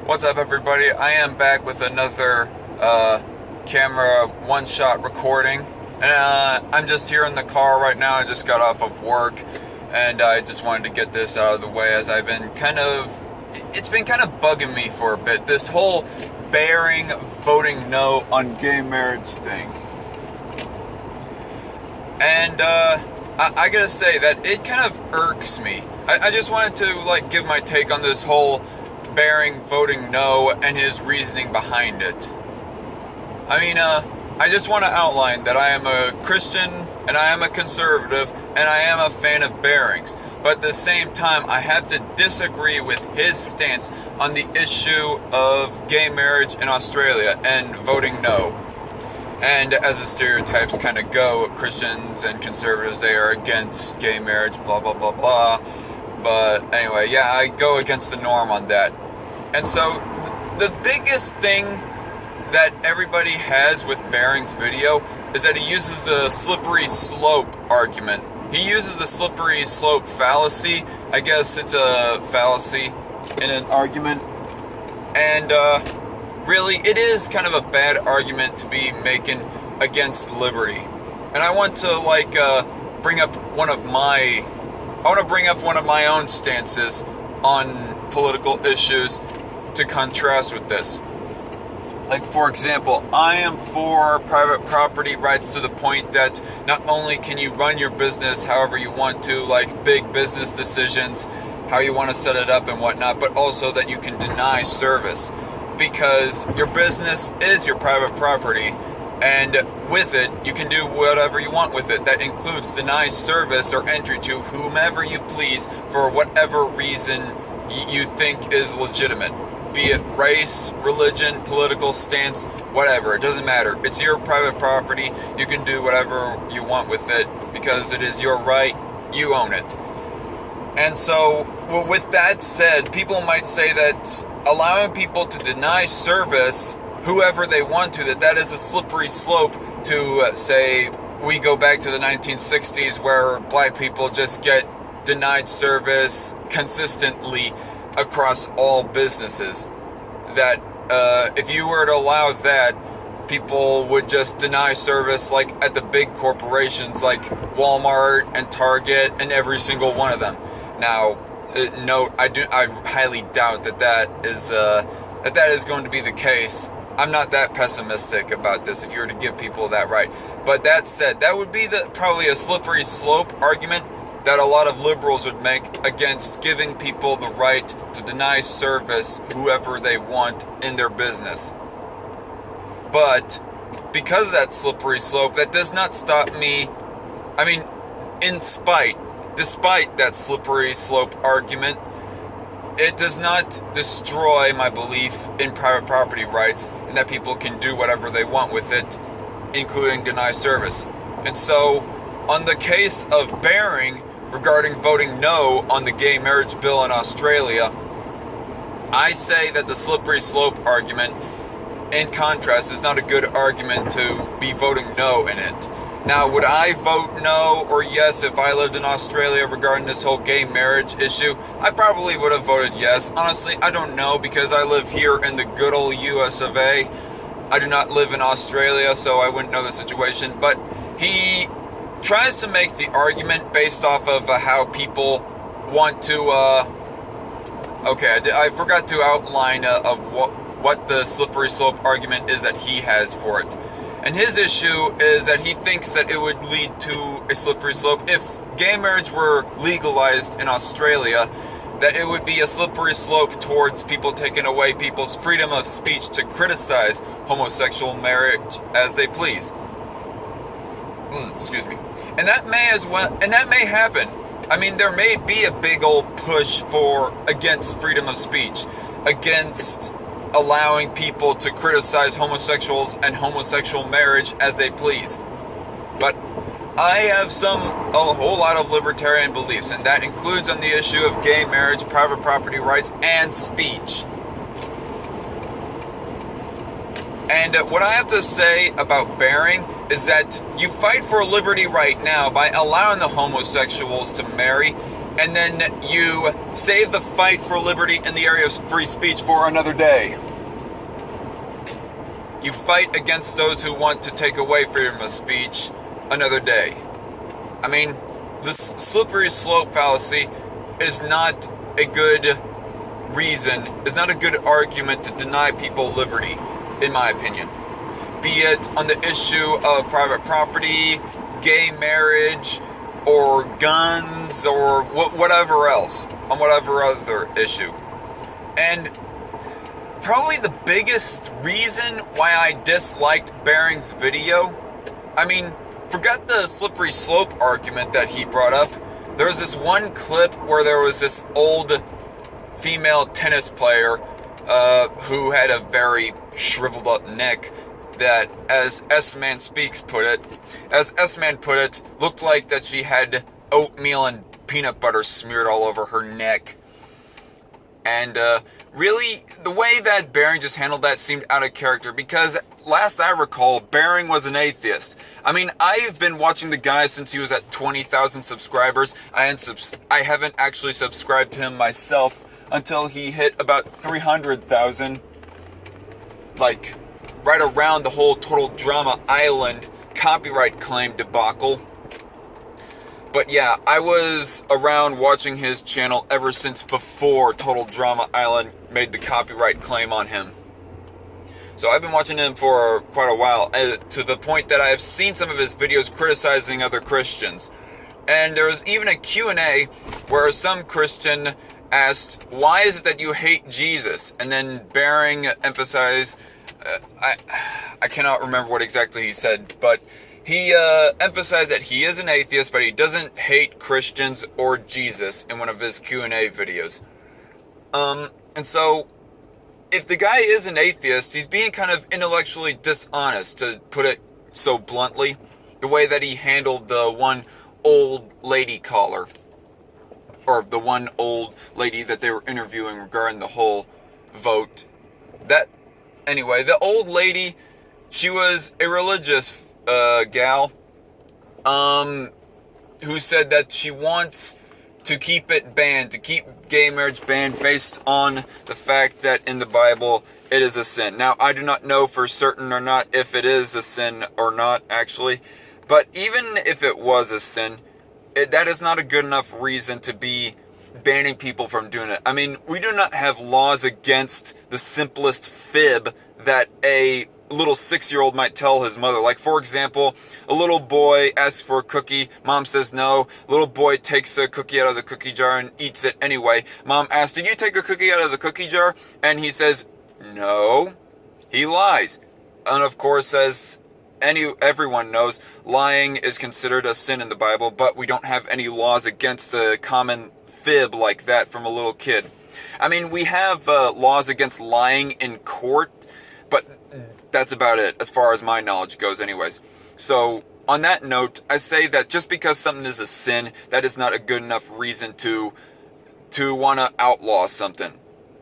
What's up, everybody? I am back with another camera one-shot recording, and I'm just here in the car right now. I just got off of work, and I just wanted to get this out of the way as I've been it's been kind of bugging me for a bit, this whole bearing voting no on gay marriage thing. And I gotta say that it kind of irks me. I just wanted to give my take on this whole Bearing voting no and his reasoning behind it. I mean, I just want to outline that I am a Christian and I am a conservative and I am a fan of Bearings, but at the same time I have to disagree with his stance on the issue of gay marriage in Australia and voting no. And as the stereotypes kind of go, Christians and conservatives, they are against gay marriage, blah blah blah blah. But anyway, yeah, I go against the norm on that. And so, the biggest thing that everybody has with Bearing's video is that he uses the slippery slope argument. He uses the slippery slope fallacy. I guess it's a fallacy in an argument. And really, it is kind of a bad argument to be making against liberty. And I want to bring up one of my own stances on political issues to contrast with this. Like, for example, I am for private property rights to the point that not only can you run your business however you want to, like big business decisions, how you want to set it up and whatnot, but also that you can deny service, because your business is your private property. And with it, you can do whatever you want with it. That includes deny service or entry to whomever you please for whatever reason you think is legitimate. Be it race, religion, political stance, whatever. It doesn't matter. It's your private property. You can do whatever you want with it because it is your right. You own it. And so, with that said, people might say that allowing people to deny service whoever they want to, that is a slippery slope to say we go back to the 1960s where black people just get denied service consistently across all businesses. That if you were to allow that, people would just deny service like at the big corporations like Walmart and Target and every single one of them. Now, note, I highly doubt that is going to be the case. I'm not that pessimistic about this if you were to give people that right. But that said, that would be probably a slippery slope argument that a lot of liberals would make against giving people the right to deny service whoever they want in their business. But because of that slippery slope, that does not stop me. I mean, despite that slippery slope argument, it does not destroy my belief in private property rights and that people can do whatever they want with it, including deny service. And so, on the case of Bearing regarding voting no on the gay marriage bill in Australia, I say that the slippery slope argument, in contrast, is not a good argument to be voting no in it. Now, would I vote no or yes if I lived in Australia regarding this whole gay marriage issue? I probably would have voted yes. Honestly, I don't know, because I live here in the good old US of A. I do not live in Australia, so I wouldn't know the situation. But he tries to make the argument based off of how people want to... I forgot to outline of what the slippery slope argument is that he has for it. And his issue is that he thinks that it would lead to a slippery slope. If gay marriage were legalized in Australia, that it would be a slippery slope towards people taking away people's freedom of speech to criticize homosexual marriage as they please. Excuse me. And that may happen. I mean, there may be a big old push against freedom of speech, against allowing people to criticize homosexuals and homosexual marriage as they please. But I have a whole lot of libertarian beliefs, and that includes on the issue of gay marriage, private property rights, and speech. And what I have to say about Bearing is that you fight for liberty right now by allowing the homosexuals to marry and then you save the fight for liberty in the area of free speech for another day. You fight against those who want to take away freedom of speech another day. I mean, this slippery slope fallacy is not a good reason, is not a good argument to deny people liberty, in my opinion. Be it on the issue of private property, gay marriage, or guns, or whatever else, on whatever other issue. And probably the biggest reason why I disliked Bering's video, I mean, forget the slippery slope argument that he brought up. There was this one clip where there was this old female tennis player who had a very shriveled up neck that, as S-Man put it, looked like that she had oatmeal and peanut butter smeared all over her neck. And really, the way that Bering just handled that seemed out of character, because last I recall, Bering was an atheist. I mean, I've been watching the guy since he was at 20,000 subscribers. I haven't actually subscribed to him myself until he hit about 300,000. Like, right around the whole Total Drama Island copyright claim debacle. But yeah, I was around watching his channel ever since before Total Drama Island made the copyright claim on him. So I've been watching him for quite a while, to the point that I have seen some of his videos criticizing other Christians. And there was even a Q&A where some Christian asked, "Why is it that you hate Jesus?" And then Bering emphasized, I cannot remember what exactly he said, but he emphasized that he is an atheist, but he doesn't hate Christians or Jesus in one of his Q&A videos. And so, if the guy is an atheist, he's being kind of intellectually dishonest, to put it so bluntly, the way that he handled the one old lady caller, or the one old lady that they were interviewing regarding the whole vote. Anyway, the old lady, she was a religious gal, who said that she wants to keep it banned, to keep gay marriage banned based on the fact that in the Bible it is a sin. Now, I do not know for certain or not if it is a sin or not, actually, but even if it was a sin, that is not a good enough reason to be banning people from doing it. I mean, we do not have laws against the simplest fib that a little 6-year-old might tell his mother. Like, for example, a little boy asks for a cookie, mom says no, little boy takes a cookie out of the cookie jar and eats it anyway. Mom asks, "Did you take a cookie out of the cookie jar?" And he says, "No." He lies. And of course, as everyone knows, lying is considered a sin in the Bible, but we don't have any laws against the common fib like that from a little kid. I mean, we have laws against lying in court, but that's about it, as far as my knowledge goes anyways. So, on that note, I say that just because something is a sin, that is not a good enough reason to want to outlaw something.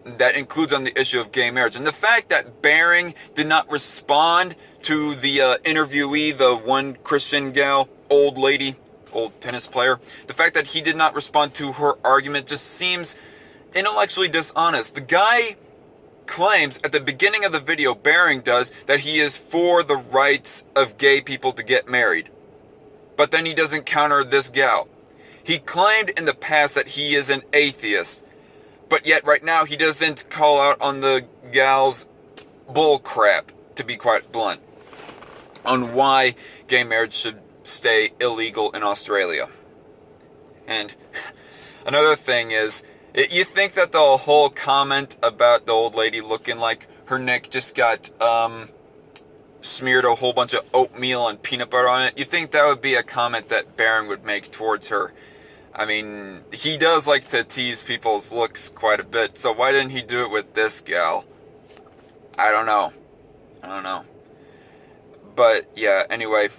That includes on the issue of gay marriage. And the fact that Bering did not respond to the interviewee, the one Christian gal, old lady, old tennis player, the fact that he did not respond to her argument just seems intellectually dishonest. The guy claims at the beginning of the video, Bering does, that he is for the rights of gay people to get married. But then he doesn't counter this gal. He claimed in the past that he is an atheist, but yet right now he doesn't call out on the gal's bull crap, to be quite blunt, on why gay marriage should stay illegal in Australia. And another thing is, you think that the whole comment about the old lady looking like her neck just got smeared a whole bunch of oatmeal and peanut butter on it, you think that would be a comment that Bering would make towards her? I mean, he does like to tease people's looks quite a bit, so why didn't he do it with this gal? I don't know. But yeah, anyway,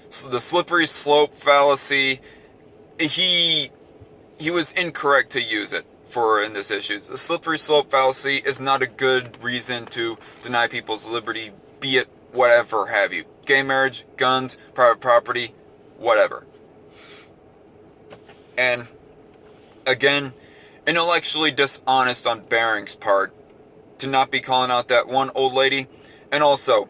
so the slippery slope fallacy, he was incorrect to use it in this issue. The slippery slope fallacy is not a good reason to deny people's liberty, be it whatever have you. Gay marriage, guns, private property, whatever. And Again, intellectually dishonest on Bering's part to not be calling out that one old lady. And also,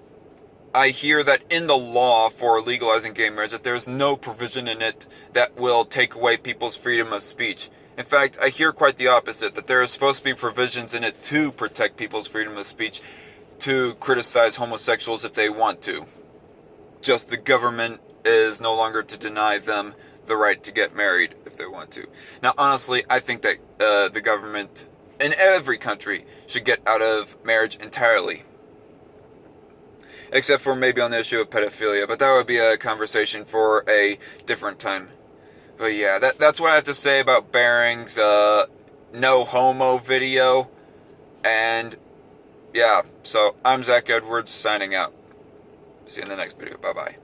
I hear that in the law for legalizing gay marriage, that there's no provision in it that will take away people's freedom of speech. In fact, I hear quite the opposite, that there is supposed to be provisions in it to protect people's freedom of speech, to criticize homosexuals if they want to. Just the government is no longer to deny them the right to get married if they want to. Now, honestly, I think that the government in every country should get out of marriage entirely. Except for maybe on the issue of pedophilia, but that would be a conversation for a different time. But yeah, that's what I have to say about Bering's no homo video. And yeah, so I'm Zach Edwards signing out. See you in the next video. Bye-bye.